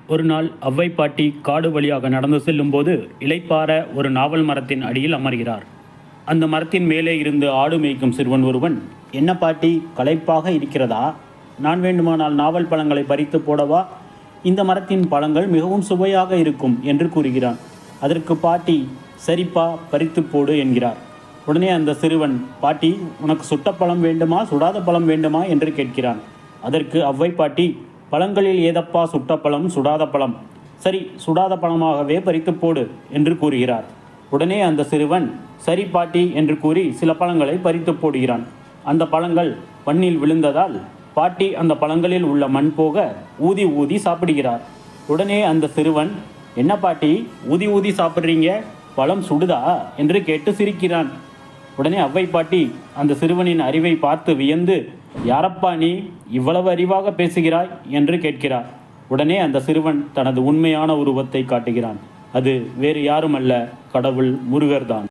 ஒரு நாள் அவ்வை பாட்டி காடு வழியாக நடந்து செல்லும்போது இளைப்பாற ஒரு நாவல் மரத்தின் அடியில் அமர்கிறார். அந்த மரத்தின் மேலே இருந்து ஆடு மேய்க்கும் சிறுவன் ஒருவன், என்ன பாட்டி, களைப்பாக இருக்கிறதா? நான் வேண்டுமானால் நாவல் பழங்களை பறித்து போடவா? இந்த மரத்தின் பழங்கள் மிகவும் சுவையாக இருக்கும் என்று கூறுகிறான். அதற்கு பாட்டி, சரிப்பா, பறித்து போடு என்கிறார். உடனே அந்த சிறுவன், பாட்டி, உனக்கு சுட்ட பழம் வேண்டுமா, சுடாத பழம் வேண்டுமா என்று கேட்கிறான். அதற்கு அவ்வை பாட்டி, பழங்களில் ஏதப்பா சுட்ட பழம், சுடாத பழம்? சரி, சுடாத பழமாகவே பறித்து போடு என்று கூறுகிறார். உடனே அந்த சிறுவன், சரி பாட்டி என்று கூறி சில பழங்களை பறித்து போடுகிறான். அந்த பழங்கள் மண்ணில் விழுந்ததால் பாட்டி அந்த பழங்களில் உள்ள மண் போக ஊதி ஊதி சாப்பிடுகிறார். உடனே அந்த சிறுவன், என்ன பாட்டி, ஊதி ஊதி சாப்பிட்றீங்க, பழம் சுடுதா என்று கேட்டு சிரிக்கிறான். உடனே அவ்வை பாட்டி அந்த சிறுவனின் அறிவை பார்த்து வியந்து, யாரப்பா நீ, இவ்வளவு அறிவாக பேசுகிறாய் என்று கேட்கிறார். உடனே அந்த சிறுவன் தனது உண்மையான உருவத்தை காட்டுகிறான். அது வேறு யாருமல்ல, கடவுள் முருகர்தான்.